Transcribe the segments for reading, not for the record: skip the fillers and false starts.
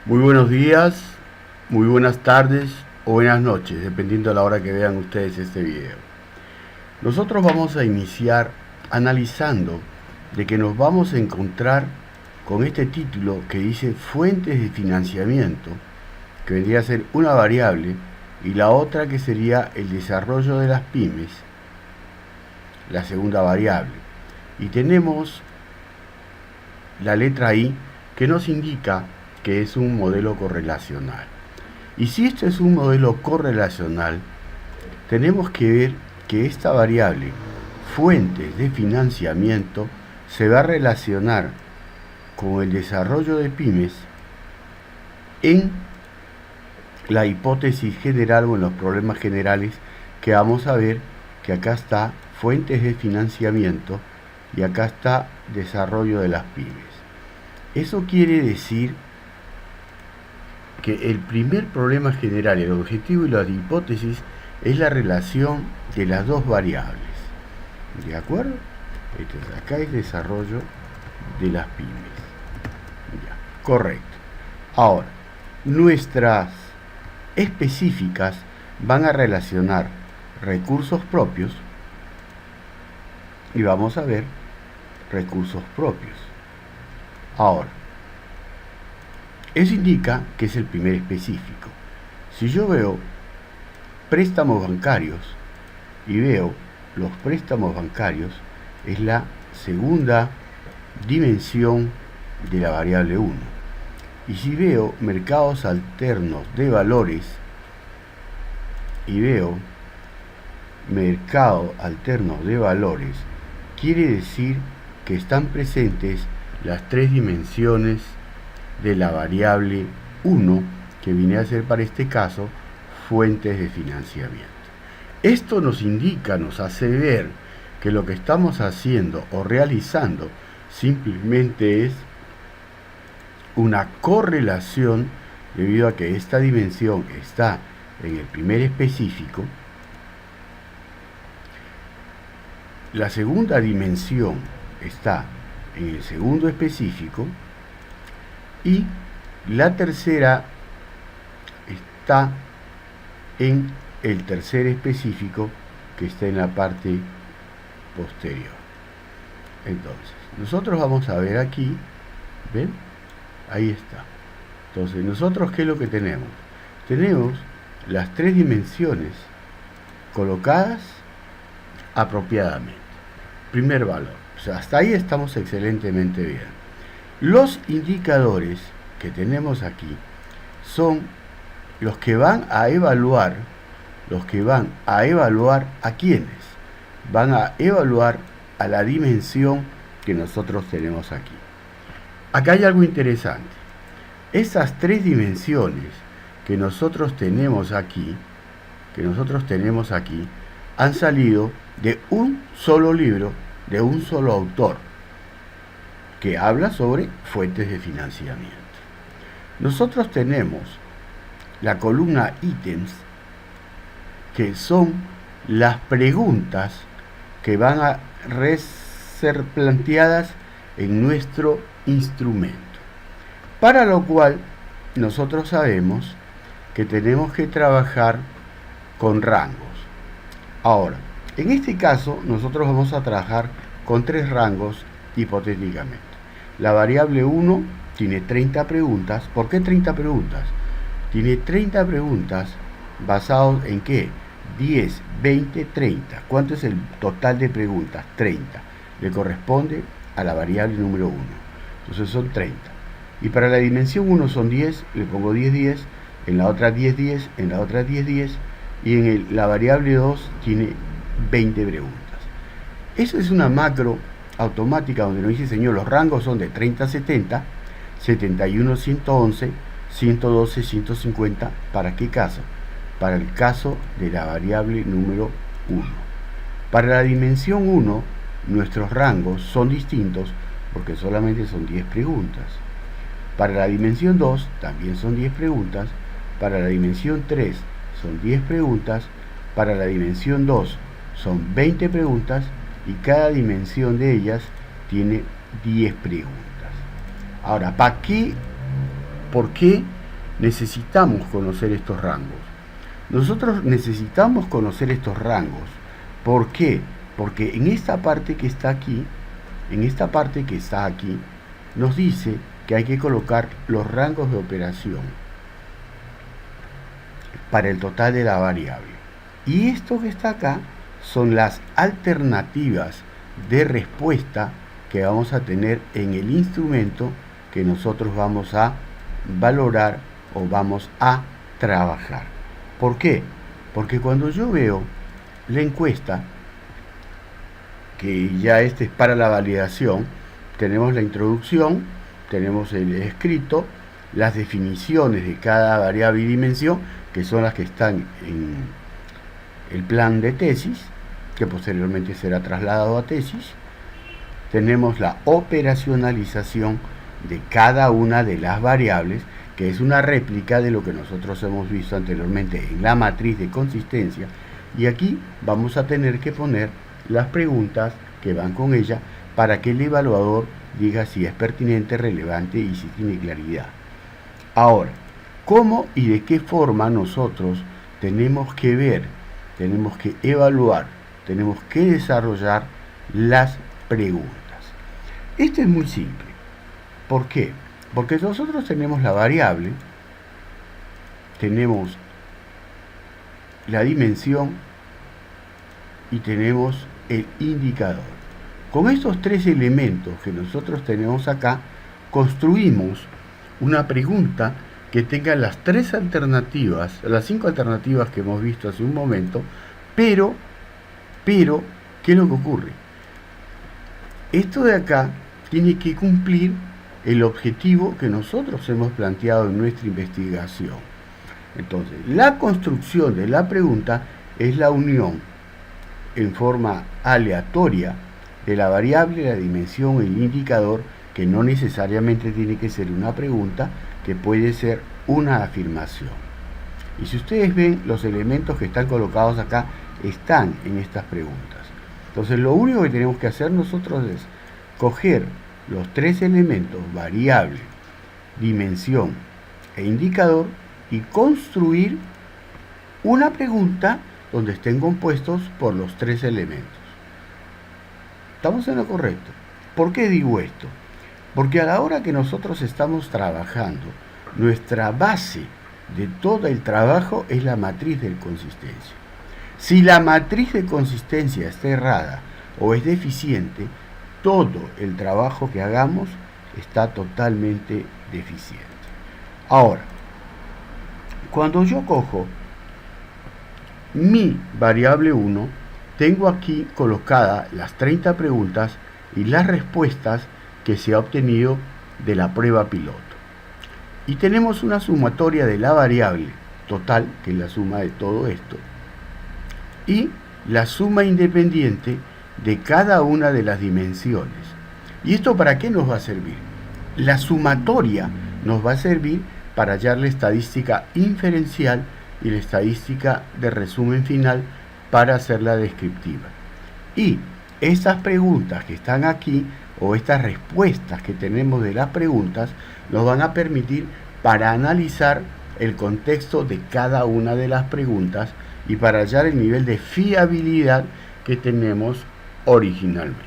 Muy buenos días, muy buenas tardes o buenas noches, dependiendo de la hora que vean ustedes este video. Nosotros vamos a iniciar analizando de que nos vamos a encontrar con este título que dice fuentes de financiamiento, que vendría a ser una variable, y la otra que sería el desarrollo de las pymes, la segunda variable. Y tenemos la letra I que nos indica que es un modelo correlacional. Y si esto es un modelo correlacional, tenemos que ver que esta variable, fuentes de financiamiento, se va a relacionar con el desarrollo de pymes en la hipótesis general o en los problemas generales que vamos a ver, que acá está fuentes de financiamiento y acá está desarrollo de las pymes. Eso quiere decir que el primer problema general, el objetivo y la hipótesis es la relación de las dos variables. ¿De acuerdo? Entonces acá es desarrollo de las pymes. Ya, correcto. Ahora, nuestras específicas van a relacionar recursos propios y vamos a ver recursos propios. Ahora, eso indica que es el primer específico. Si yo veo préstamos bancarios y veo los préstamos bancarios, es la segunda dimensión de la variable 1. Y si veo mercados alternos de valores y veo mercados alternos de valores, quiere decir que están presentes las tres dimensiones de la variable 1, que viene a ser para este caso fuentes de financiamiento. Esto nos indica, nos hace ver que lo que estamos haciendo o realizando simplemente es una correlación, debido a que esta dimensión está en el primer específico. La segunda dimensión está en el segundo específico y la tercera está en el tercer específico, que está en la parte posterior. Entonces, nosotros vamos a ver aquí, ¿ven? Ahí está. Entonces, nosotros, ¿qué es lo que tenemos? Tenemos las tres dimensiones colocadas apropiadamente. Primer valor. O sea, hasta ahí estamos excelentemente bien. Los indicadores que tenemos aquí son los que van a evaluar, ¿a quiénes? Van a evaluar a la dimensión que nosotros tenemos aquí. Acá hay algo interesante. Esas tres dimensiones que nosotros tenemos aquí, han salido de un solo libro, de un solo autor, que habla sobre fuentes de financiamiento. Nosotros tenemos la columna ítems, que son las preguntas que van a ser planteadas en nuestro instrumento, para lo cual nosotros sabemos que tenemos que trabajar con rangos. Ahora, en este caso nosotros vamos a trabajar con tres rangos hipotéticamente. La variable 1 tiene 30 preguntas. ¿Por qué 30 preguntas? Tiene 30 preguntas basados en ¿qué? 10, 20, 30. ¿Cuánto es el total de preguntas? 30. Le corresponde a la variable número 1. Entonces son 30. Y para la dimensión 1 son 10, le pongo 10, 10, en la otra 10, 10, en la otra 10, 10, y en la variable 2 tiene 20 preguntas. Eso es una macro automática donde nos dice, señor, los rangos son de 30 a 70, 71, 111, 112, 150. ¿Para qué caso? Para el caso de la variable número 1. Para la dimensión 1, nuestros rangos son distintos porque solamente son 10 preguntas. Para la dimensión 2 también son 10 preguntas. Para la dimensión 3 son 10 preguntas. Para la dimensión 2 son 20 preguntas. Y cada dimensión de ellas tiene 10 preguntas. Ahora, ¿por qué necesitamos conocer estos rangos. Nosotros necesitamos conocer estos rangos. ¿Por qué? Porque en esta parte que está aquí, nos dice que hay que colocar los rangos de operación para el total de la variable. Y esto que está acá son las alternativas de respuesta que vamos a tener en el instrumento que nosotros vamos a valorar o vamos a trabajar. ¿Por qué? Porque cuando yo veo la encuesta, que ya es para la validación, tenemos la introducción, tenemos el escrito, las definiciones de cada variable y dimensión, que son las que están en el plan de tesis, que posteriormente será trasladado a tesis. Tenemos la operacionalización de cada una de las variables, que es una réplica de lo que nosotros hemos visto anteriormente en la matriz de consistencia, y aquí vamos a tener que poner las preguntas que van con ella para que el evaluador diga si es pertinente, relevante y si tiene claridad. Ahora, ¿cómo y de qué forma nosotros tenemos que ver, tenemos que evaluar, tenemos que desarrollar las preguntas? Esto es muy simple. ¿Por qué? Porque nosotros tenemos la variable, tenemos la dimensión y tenemos el indicador. Con estos tres elementos que nosotros tenemos acá, construimos una pregunta que tenga las tres alternativas, las 5 alternativas que hemos visto hace un momento, pero, ¿qué es lo que ocurre? Esto de acá tiene que cumplir el objetivo que nosotros hemos planteado en nuestra investigación. Entonces, la construcción de la pregunta es la unión en forma aleatoria de la variable, la dimensión, el indicador, que no necesariamente tiene que ser una pregunta, que puede ser una afirmación. Y si ustedes ven, los elementos que están colocados acá están en estas preguntas. Entonces, lo único que tenemos que hacer nosotros es coger los tres elementos, variable, dimensión e indicador, y construir una pregunta donde estén compuestos por los tres elementos. ¿Estamos en lo correcto? ¿Por qué digo esto? Porque a la hora que nosotros estamos trabajando, nuestra base de todo el trabajo es la matriz de consistencia. Si la matriz de consistencia está errada o es deficiente, todo el trabajo que hagamos está totalmente deficiente. Ahora, cuando yo cojo mi variable 1, tengo aquí colocadas las 30 preguntas y las respuestas que se ha obtenido de la prueba piloto. Y tenemos una sumatoria de la variable total, que es la suma de todo esto, y la suma independiente de cada una de las dimensiones. ¿Y esto para qué nos va a servir? La sumatoria nos va a servir para hallar la estadística inferencial y la estadística de resumen final para hacerla descriptiva. Y estas preguntas que están aquí, o estas respuestas que tenemos de las preguntas, nos van a permitir para analizar el contexto de cada una de las preguntas y para hallar el nivel de fiabilidad que tenemos originalmente.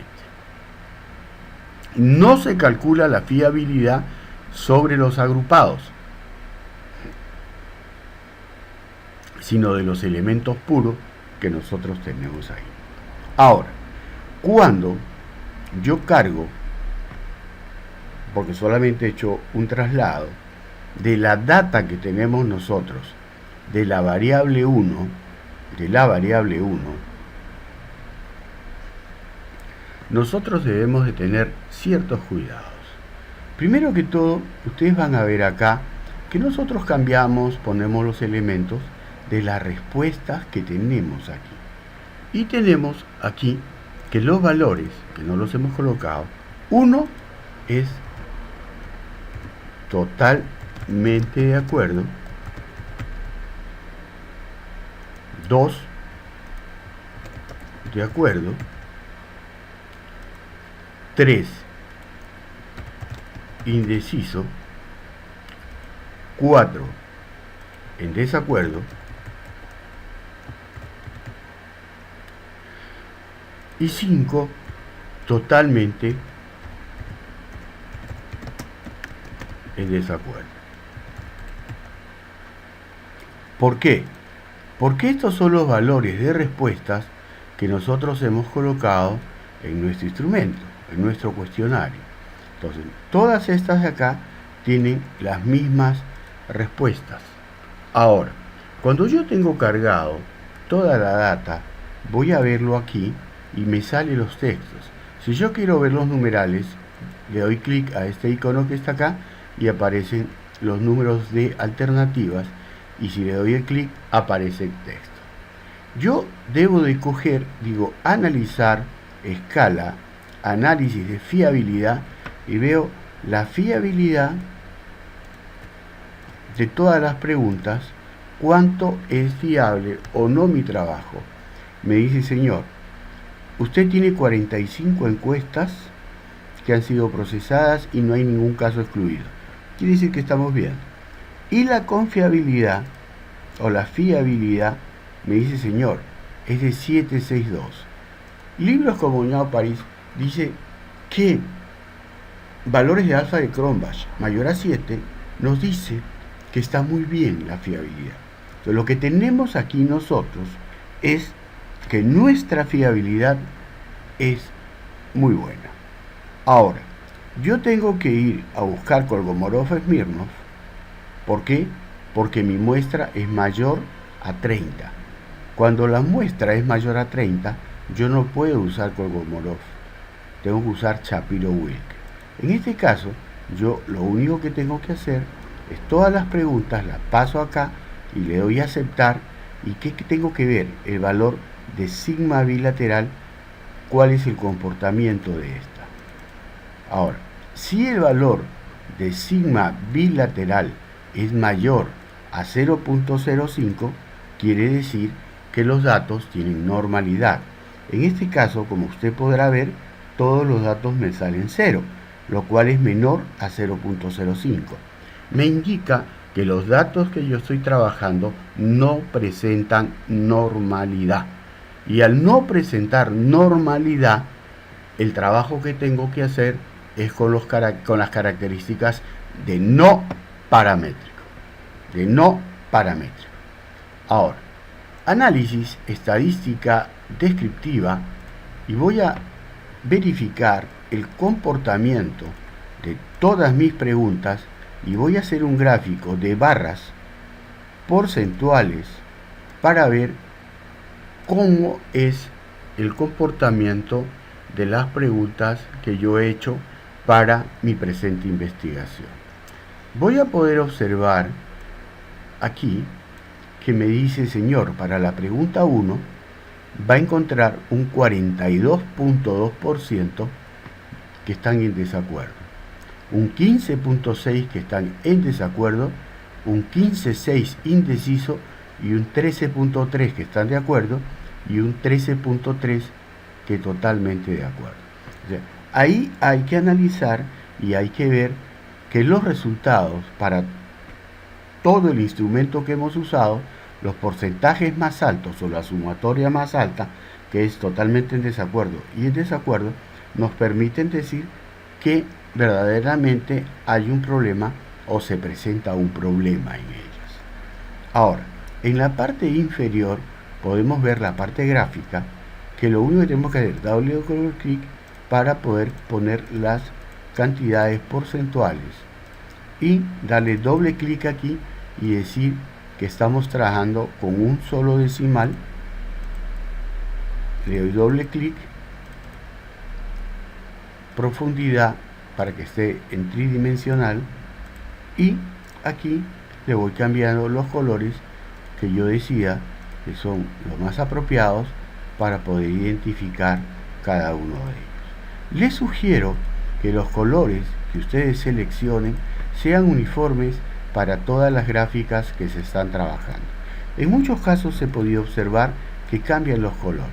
No se calcula la fiabilidad sobre los agrupados, sino de los elementos puros que nosotros tenemos ahí. Ahora, cuando yo cargo, porque solamente he hecho un traslado de la data que tenemos nosotros, de la variable 1, nosotros debemos de tener ciertos cuidados. Primero que todo, ustedes van a ver acá que nosotros cambiamos, ponemos los elementos de las respuestas que tenemos aquí. Y tenemos aquí que los valores, que no los hemos colocado, 1 es totalmente de acuerdo, 2 de acuerdo, 3 indeciso 4 en desacuerdo y 5 totalmente en desacuerdo. ¿Por qué? Porque estos son los valores de respuestas que nosotros hemos colocado en nuestro instrumento, en nuestro cuestionario. Entonces, todas estas de acá tienen las mismas respuestas. Ahora, cuando yo tengo cargado toda la data, voy a verlo aquí y me salen los textos. Si yo quiero ver los numerales, le doy clic a este icono que está acá y aparecen los números de alternativas, y si le doy el clic aparece el texto. Yo debo de coger, digo, analizar, escala, análisis de fiabilidad, y veo la fiabilidad de todas las preguntas, cuánto es fiable o no mi trabajo. Me dice, señor, usted tiene 45 encuestas que han sido procesadas y no hay ningún caso excluido. Quiere decir que estamos bien. Y la confiabilidad o la fiabilidad, me dice, señor, es de 762. Libros como Ñao París dice que valores de alfa de Cronbach mayor a 7 nos dice que está muy bien la fiabilidad. Entonces, lo que tenemos aquí nosotros es que nuestra fiabilidad es muy buena. Ahora, yo tengo que ir a buscar Kolmogorov-Smirnov. ¿Por qué? Porque mi muestra es mayor a 30. Cuando la muestra es mayor a 30, yo no puedo usar Kolmogorov. Tengo que usar Shapiro-Wilk. En este caso, yo lo único que tengo que hacer es todas las preguntas las paso acá y le doy a aceptar. ¿Y qué tengo que ver? El valor de sigma bilateral, cuál es el comportamiento de esta. Ahora, si el valor de sigma bilateral es mayor a 0.05, quiere decir que los datos tienen normalidad. En este caso, como usted podrá ver, todos los datos me salen 0, lo cual es menor a 0.05. Me indica que los datos que yo estoy trabajando no presentan normalidad. Y al no presentar normalidad, el trabajo que tengo que hacer es con las características de no paramétrico. Ahora, análisis, estadística descriptiva, y voy a verificar el comportamiento de todas mis preguntas y voy a hacer un gráfico de barras porcentuales para ver cómo es el comportamiento de las preguntas que yo he hecho para mi presente investigación. Voy a poder observar aquí que me dice, señor, para la pregunta 1 va a encontrar un 42.2% que están en desacuerdo, un 15.6% que están en desacuerdo, un 15.6% indeciso y un 13.3% que están de acuerdo y un 13.3% que totalmente de acuerdo. O sea, ahí hay que analizar y hay que ver que los resultados para todo el instrumento que hemos usado, los porcentajes más altos o la sumatoria más alta, que es totalmente en desacuerdo y en desacuerdo, nos permiten decir que verdaderamente hay un problema o se presenta un problema en ellas. Ahora, en la parte inferior podemos ver la parte gráfica, que lo único que tenemos que hacer, darle doble clic para poder poner las cantidades porcentuales y darle doble clic aquí y decir que estamos trabajando con un solo decimal. Le doy doble clic, profundidad para que esté en tridimensional, y aquí le voy cambiando los colores que yo decida que son los más apropiados para poder identificar cada uno de ellos. Les sugiero que los colores que ustedes seleccionen sean uniformes para todas las gráficas que se están trabajando. En muchos casos se podía observar que cambian los colores.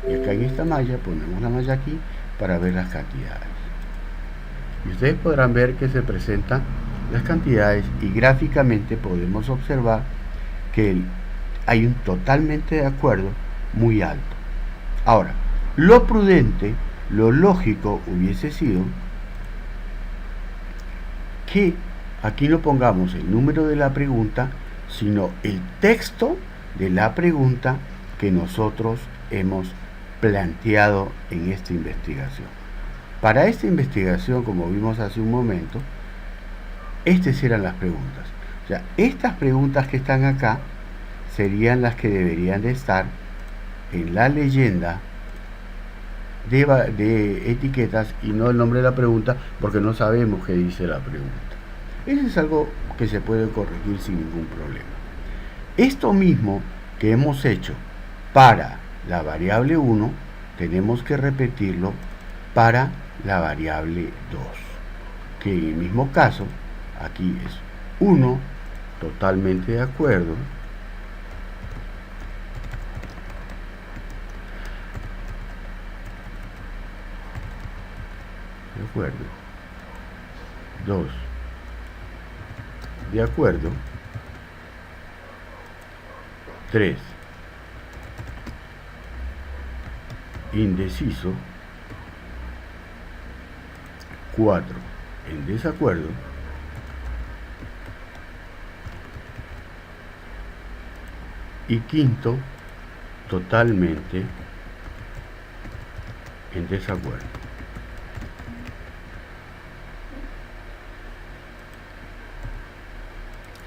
Y acá en esta malla ponemos la malla aquí para ver las cantidades. Y ustedes podrán ver que se presenta las cantidades y gráficamente podemos observar que hay un totalmente de acuerdo muy alto. Ahora, lo prudente, lo lógico hubiese sido que aquí no pongamos el número de la pregunta, sino el texto de la pregunta que nosotros hemos planteado en esta investigación. Para esta investigación, como vimos hace un momento, estas eran las preguntas. O sea, estas preguntas que están acá serían las que deberían de estar en la leyenda de etiquetas y no el nombre de la pregunta, porque no sabemos qué dice la pregunta. Eso es algo que se puede corregir sin ningún problema. Esto mismo que hemos hecho para la variable 1, tenemos que repetirlo para la variable 2, que en el mismo caso, aquí es 1, totalmente de acuerdo, de acuerdo, 2, de acuerdo, 3, indeciso, 4, en desacuerdo, y quinto, totalmente en desacuerdo.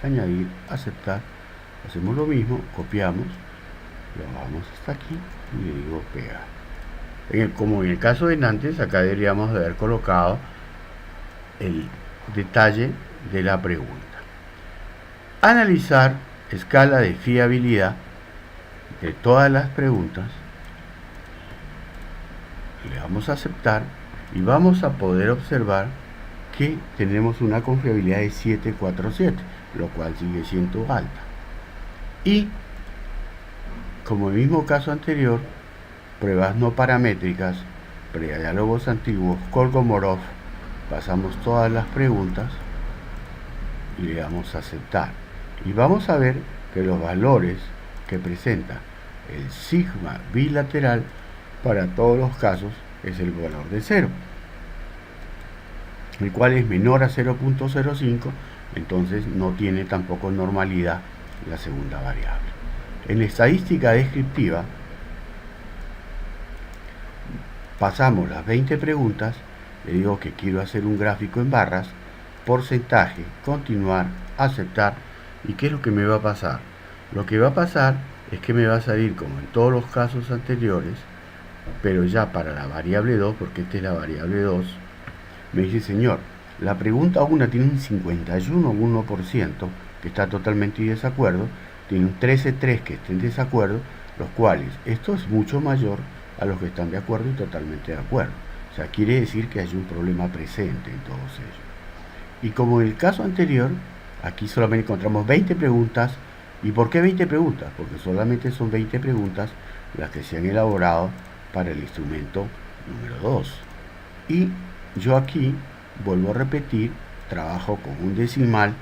Añadir, aceptar, hacemos lo mismo, copiamos, lo vamos hasta aquí y le digo pegar. Como en el caso de antes, acá deberíamos de haber colocado el detalle de la pregunta. Analizar escala de fiabilidad de todas las preguntas. Le damos a aceptar y vamos a poder observar que tenemos una confiabilidad de 747, lo cual sigue siendo alta. Y como el mismo caso anterior, pruebas no paramétricas, prediálogos antiguos, Kolmogorov, pasamos todas las preguntas y le damos a aceptar. Y vamos a ver que los valores que presenta el sigma bilateral para todos los casos es el valor de 0, el cual es menor a 0.05, entonces no tiene tampoco normalidad la segunda variable. En la estadística descriptiva pasamos las 20 preguntas, le digo que quiero hacer un gráfico en barras, porcentaje, continuar, aceptar, y ¿qué es lo que me va a pasar? Lo que va a pasar es que me va a salir como en todos los casos anteriores, pero ya para la variable 2, porque esta es la variable 2, me dice, señor, la pregunta 1 tiene un 51,1% que está totalmente en desacuerdo, tiene un 13,3% que está en desacuerdo, los cuales, esto es mucho mayor a los que están de acuerdo y totalmente de acuerdo. O sea, quiere decir que hay un problema presente en todos ellos. Y como en el caso anterior, aquí solamente encontramos 20 preguntas. ¿Y por qué 20 preguntas? Porque solamente son 20 preguntas las que se han elaborado para el instrumento número 2. Y yo aquí, vuelvo a repetir, trabajo con un decimal.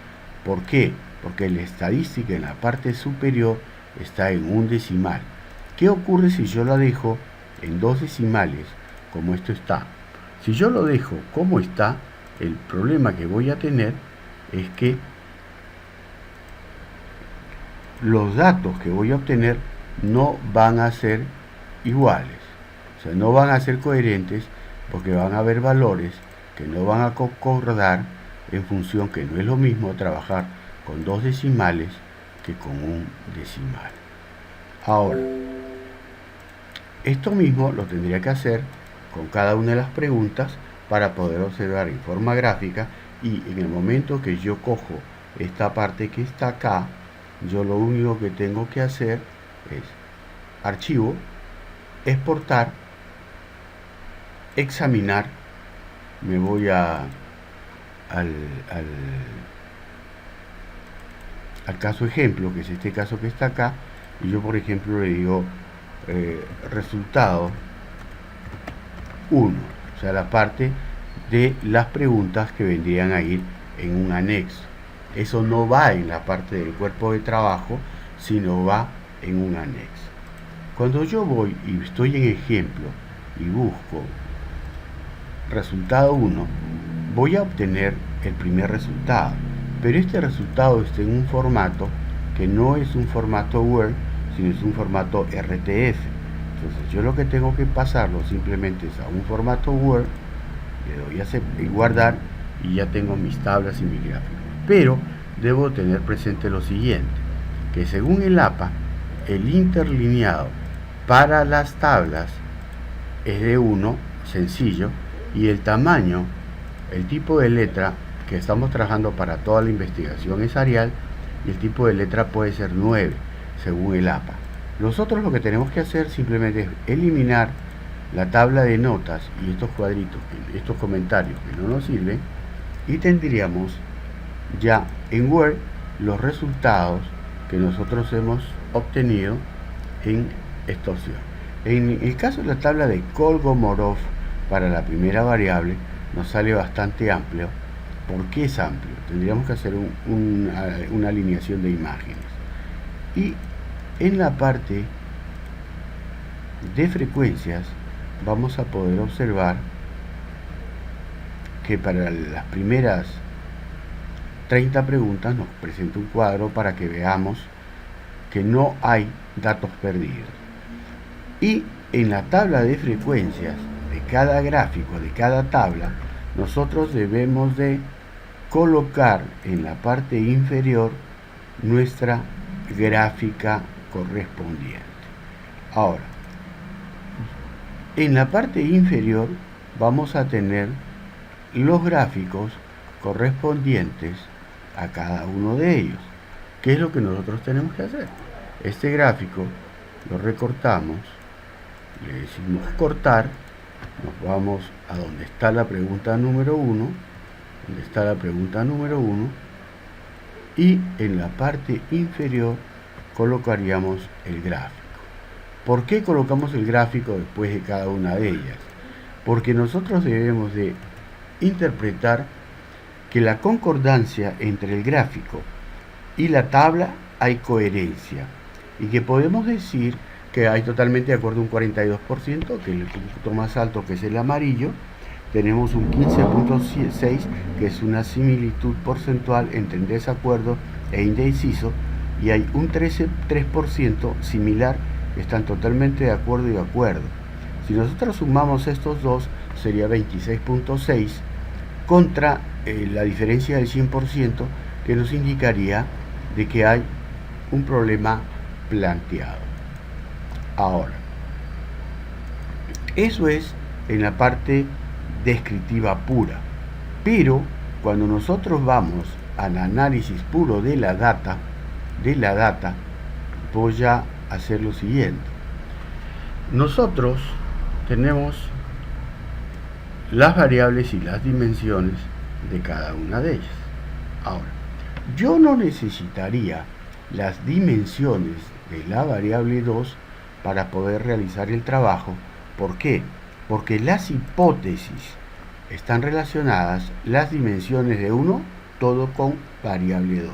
¿Por qué? Porque la estadística en la parte superior está en un decimal. ¿Qué ocurre si yo la dejo en 2 decimales, como esto está? Si yo lo dejo como está, el problema que voy a tener es que los datos que voy a obtener no van a ser iguales, o sea, no van a ser coherentes, porque van a haber valores que no van a concordar, en función que no es lo mismo trabajar con 2 decimales que con un decimal. Ahora, esto mismo lo tendría que hacer con cada una de las preguntas para poder observar en forma gráfica, y en el momento que yo cojo esta parte que está acá, yo lo único que tengo que hacer es archivo, exportar, examinar, me voy al caso ejemplo, que es este caso que está acá, y yo por ejemplo le digo resultado 1, o sea, la parte de las preguntas que vendrían a ir en un anexo. Eso no va en la parte del cuerpo de trabajo, sino va en un anexo. Cuando yo voy y estoy en ejemplo y busco resultado 1, voy a obtener el primer resultado, pero este resultado está en un formato que no es un formato Word, sino es un formato RTF. Entonces yo lo que tengo que pasarlo simplemente es a un formato Word, le doy a guardar y ya tengo mis tablas y mi gráfico. Pero debo tener presente lo siguiente, que según el APA, el interlineado para las tablas es de 1, sencillo, y el tamaño, el tipo de letra que estamos trabajando para toda la investigación es Arial, y el tipo de letra puede ser 9, según el APA. Nosotros lo que tenemos que hacer simplemente es eliminar la tabla de notas y estos cuadritos, estos comentarios que no nos sirven, y tendríamos ya en Word los resultados que nosotros hemos obtenido en esta opción. En el caso de la tabla de Kolmogorov para la primera variable nos sale bastante amplio. ¿Por qué es amplio? Tendríamos que hacer una alineación de imágenes. Y en la parte de frecuencias vamos a poder observar que para las primeras 30 preguntas nos presenta un cuadro para que veamos que no hay datos perdidos. Y en la tabla de frecuencias de cada gráfico, de cada tabla, nosotros debemos de colocar en la parte inferior nuestra gráfica correspondiente. Ahora, en la parte inferior vamos a tener los gráficos correspondientes a cada uno de ellos. ¿Qué es lo que nosotros tenemos que hacer? Este gráfico lo recortamos, le decimos cortar, nos vamos a donde está la pregunta número 1, y en la parte inferior colocaríamos el gráfico. ¿Por qué colocamos el gráfico después de cada una de ellas? Porque nosotros debemos de interpretar que la concordancia entre el gráfico y la tabla hay coherencia, y que podemos decir que hay totalmente de acuerdo un 42%, que es el punto más alto, que es el amarillo. Tenemos un 15.6, que es una similitud porcentual entre desacuerdo e indeciso, y hay un 3% similar, que están totalmente de acuerdo y de acuerdo. Si nosotros sumamos estos dos, sería 26.6 contra la diferencia del 100%, que nos indicaría de que hay un problema planteado. Ahora, eso es en la parte descriptiva pura, pero cuando nosotros vamos al análisis puro de la data, voy a hacer lo siguiente. Nosotros tenemos las variables y las dimensiones de cada una de ellas. Ahora, yo no necesitaría las dimensiones de la variable 2 para poder realizar el trabajo. ¿Por qué? Porque las hipótesis están relacionadas, las dimensiones de 1, todo con variable 2.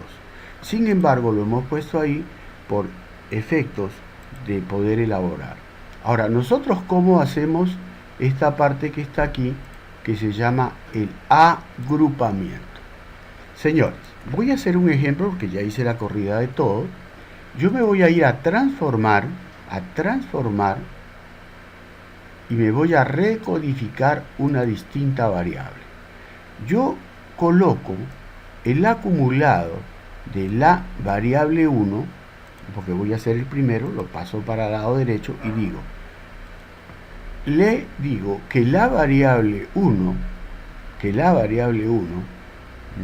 Sin embargo, lo hemos puesto ahí por efectos de poder elaborar. Ahora, nosotros ¿cómo hacemos esta parte que está aquí, que se llama el agrupamiento? Señores, voy a hacer un ejemplo porque ya hice la corrida de todo. Yo me voy a ir a transformar y me voy a recodificar una distinta variable. Yo coloco el acumulado de la variable 1, porque voy a hacer el primero, lo paso para el lado derecho y le digo que la variable 1,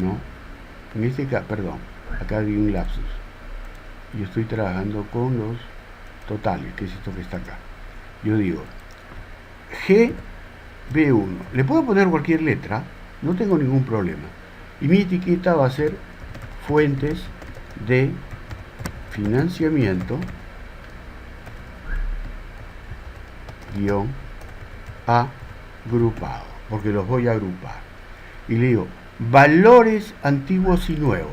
¿no? En este caso, perdón, acá vi un lapsus. Yo estoy trabajando con los totales, que es esto que está acá. Yo digo GB1. Le puedo poner cualquier letra, no tengo ningún problema. Y mi etiqueta va a ser fuentes de financiamiento agrupado, porque los voy a agrupar. Y le digo valores antiguos y nuevos.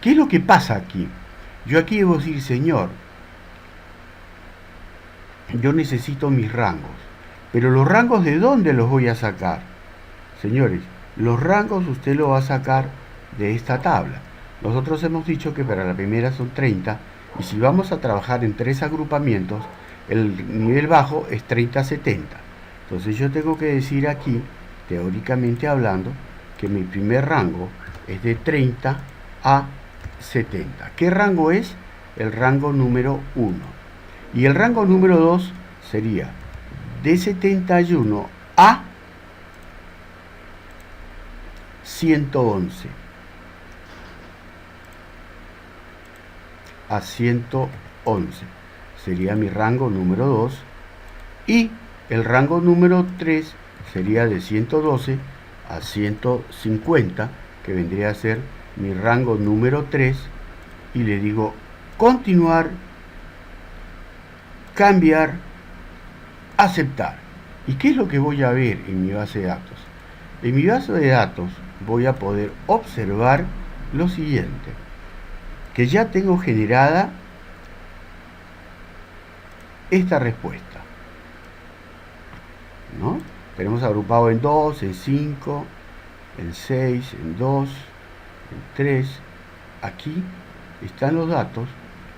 ¿Qué es lo que pasa aquí? Yo aquí debo decir, señor, yo necesito mis rangos. Pero los rangos, ¿de dónde los voy a sacar? Señores, los rangos usted los va a sacar de esta tabla. Nosotros hemos dicho que para la primera son 30, y si vamos a trabajar en 3 agrupamientos, el nivel bajo es 30-70. Entonces yo tengo que decir aquí, teóricamente hablando, que mi primer rango es de 30 a 70. ¿Qué rango es? El rango número 1. Y el rango número 2 sería de 71 a 111. A 111 sería mi rango número 2. Y el rango número 3 sería de 112 a 150, que vendría a ser mi rango número 3. Y le digo continuar, cambiar, aceptar. ¿Y qué es lo que voy a ver en mi base de datos? En mi base de datos voy a poder observar lo siguiente, que ya tengo generada esta respuesta, ¿no? Tenemos agrupado en 2, en 5, en 6, en 2, en 3. Aquí están los datos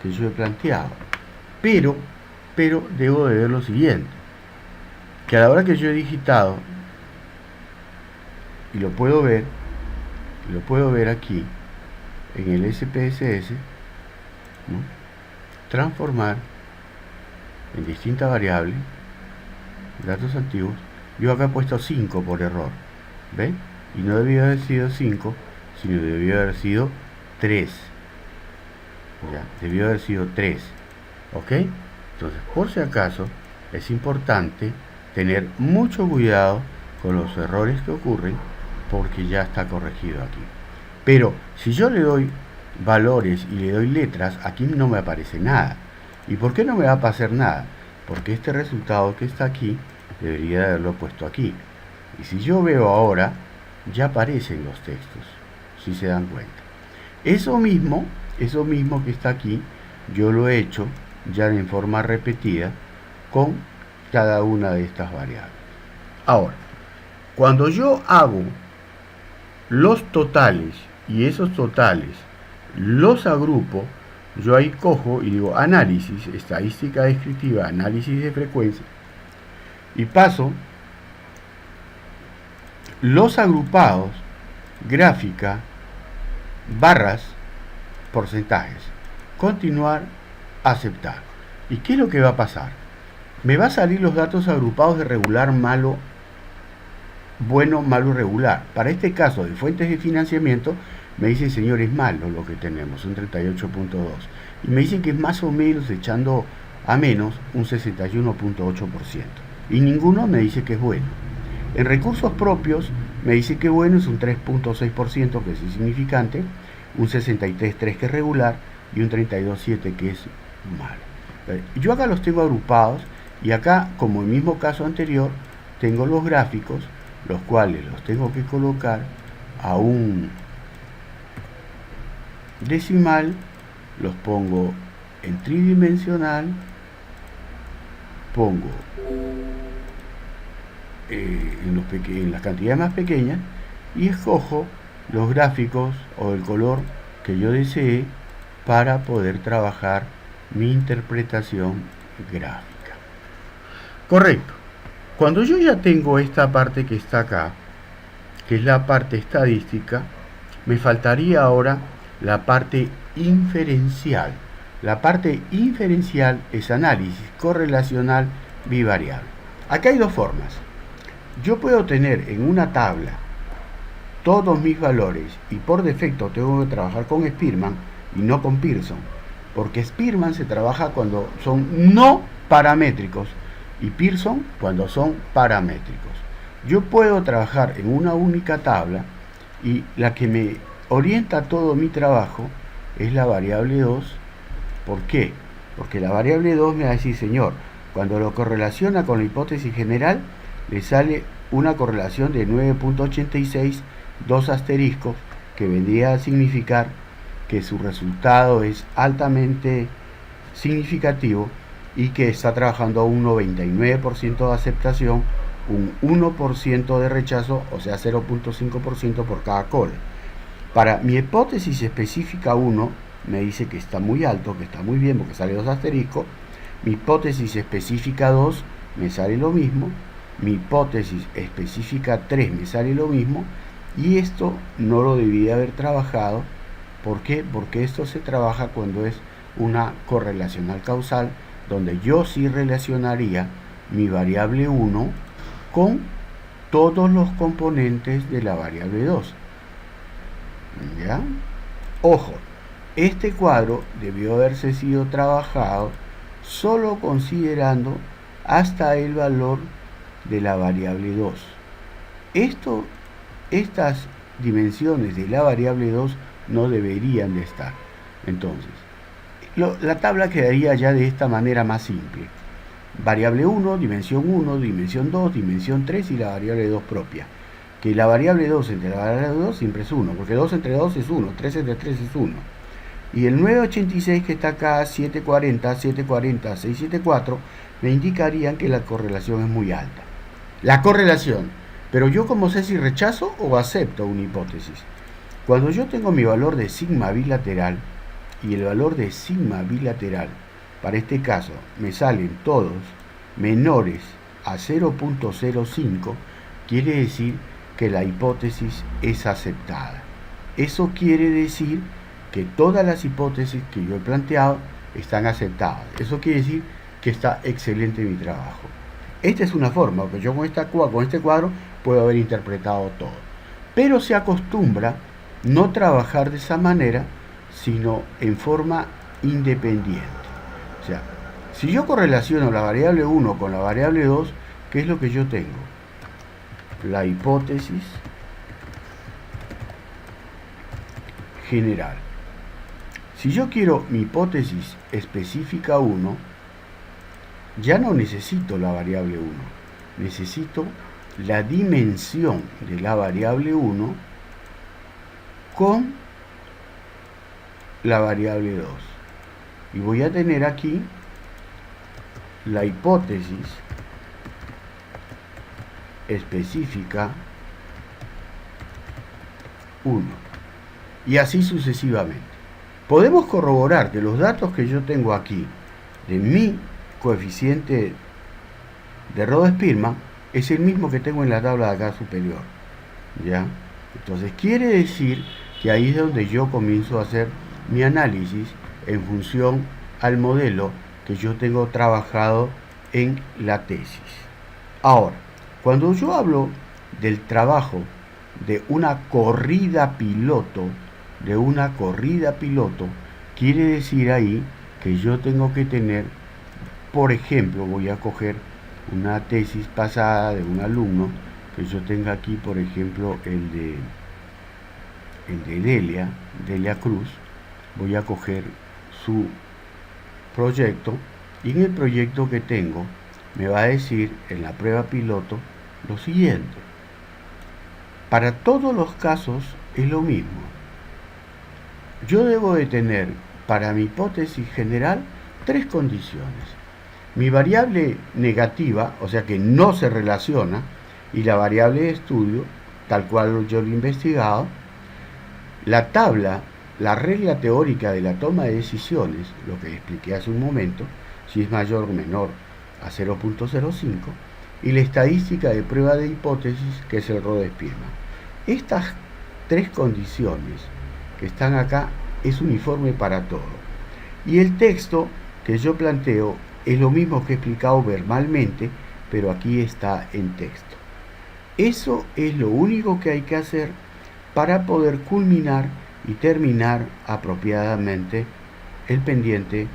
que yo he planteado. Pero debo de ver lo siguiente, que a la hora que yo he digitado, y lo puedo ver aquí en el SPSS, ¿no? Transformar en distintas variables, datos antiguos. Yo acá he puesto 5 por error, ¿ven? Y no debió haber sido 5, sino debió haber sido 3. Ya, debió haber sido 3. ¿Ok? Entonces, por si acaso, es importante tener mucho cuidado con los errores que ocurren, porque ya está corregido aquí. Pero si yo le doy valores y le doy letras, aquí no me aparece nada. ¿Y por qué no me va a pasar nada? Porque este resultado que está aquí debería de haberlo puesto aquí. Y si yo veo ahora, ya aparecen los textos, si se dan cuenta. Eso mismo que está aquí, yo lo he hecho ya en forma repetida con cada una de estas variables. Ahora, cuando yo hago los totales y esos totales los agrupo, yo ahí cojo y digo análisis, estadística descriptiva, análisis de frecuencia, y paso los agrupados, gráfica, barras, porcentajes, continuar, aceptar. ¿Y qué es lo que va a pasar? Me va a salir los datos agrupados de regular, malo, bueno, malo, regular. Para este caso de fuentes de financiamiento, me dicen, señor, es malo lo que tenemos, un 38.2. Y me dicen que es más o menos, echando a menos, un 61.8%. Y ninguno me dice que es bueno. En recursos propios, me dice que bueno es un 3.6%, que es insignificante, un 63.3% que es regular, y un 32.7% que es malo. Yo acá los tengo agrupados, y acá, como en el mismo caso anterior, tengo los gráficos, los cuales los tengo que colocar a un decimal, los pongo en tridimensional, pongo en las cantidades más pequeñas, y escojo los gráficos o el color que yo desee para poder trabajar mi interpretación gráfica. Correcto. Cuando yo ya tengo esta parte que está acá, que es la parte estadística, me faltaría ahora la parte inferencial. La parte inferencial es análisis correlacional bivariable. Acá hay dos formas. Yo puedo tener en una tabla todos mis valores y por defecto tengo que trabajar con Spearman y no con Pearson, porque Spearman se trabaja cuando son no paramétricos y Pearson cuando son paramétricos. Yo puedo trabajar en una única tabla y la que me orienta todo mi trabajo es la variable 2. ¿Por qué? Porque la variable 2 me va a decir, señor, cuando lo correlaciona con la hipótesis general, le sale una correlación de 9.86 dos asteriscos, que vendría a significar que su resultado es altamente significativo y que está trabajando a un 99% de aceptación, un 1% de rechazo, o sea 0.5% por cada cola. Para mi hipótesis específica 1 me dice que está muy alto, que está muy bien porque sale dos asteriscos. Mi hipótesis específica 2 me sale lo mismo. Mi hipótesis específica 3 me sale lo mismo. Y esto no lo debía haber trabajado. ¿Por qué? Porque esto se trabaja cuando es una correlacional causal, donde yo sí relacionaría mi variable 1 con todos los componentes de la variable 2. ¿Ya? Ojo, este cuadro debió haberse sido trabajado solo considerando hasta el valor de la variable 2. Estas dimensiones de la variable 2 no deberían de estar. Entonces, la tabla quedaría ya de esta manera más simple. Variable 1, dimensión 1, dimensión 2, dimensión 3 y la variable 2 propia. Que la variable 2 entre la variable 2 siempre es 1, porque 2 entre 2 es 1, 3 entre 3 es 1. Y el 986 que está acá, 740, 740, 674, me indicarían que la correlación es muy alta. La correlación, pero yo como sé si rechazo o acepto una hipótesis. Cuando yo tengo mi valor de sigma bilateral, y el valor de sigma bilateral, para este caso, me salen todos menores a 0.05, quiere decir que la hipótesis es aceptada. Eso quiere decir que todas las hipótesis que yo he planteado están aceptadas. Eso quiere decir que está excelente mi trabajo. Esta es una forma, porque yo con este cuadro puedo haber interpretado todo. Pero se acostumbra no trabajar de esa manera, sino en forma independiente. O sea, si yo correlaciono la variable 1 con la variable 2, ¿qué es lo que yo tengo? La hipótesis general. Si yo quiero mi hipótesis específica 1, ya no necesito la variable 1, necesito la dimensión de la variable 1 con la variable 2. Y voy a tener aquí la hipótesis específica 1. Y así sucesivamente. Podemos corroborar que los datos que yo tengo aquí de mi coeficiente de Rho-Spearman es el mismo que tengo en la tabla de acá superior. ¿Ya? Entonces quiere decir que ahí es donde yo comienzo a hacer mi análisis en función al modelo que yo tengo trabajado en la tesis. Ahora, cuando yo hablo del trabajo de una corrida piloto, quiere decir ahí que yo tengo que tener, por ejemplo, voy a coger una tesis pasada de un alumno, que yo tenga aquí, por ejemplo, el de Delia Cruz. Voy a coger su proyecto, y en el proyecto que tengo me va a decir en la prueba piloto lo siguiente. Para todos los casos es lo mismo. Yo debo de tener para mi hipótesis general 3 condiciones. Mi variable negativa, o sea que no se relaciona, y la variable de estudio, tal cual yo lo he investigado, la tabla, la regla teórica de la toma de decisiones, lo que expliqué hace un momento, si es mayor o menor a 0.05, y la estadística de prueba de hipótesis, que es el Rho-Spearman. Estas 3 condiciones que están acá es uniforme para todo. Y el texto que yo planteo es lo mismo que he explicado verbalmente, pero aquí está en texto. Eso es lo único que hay que hacer para poder culminar y terminar apropiadamente el pendiente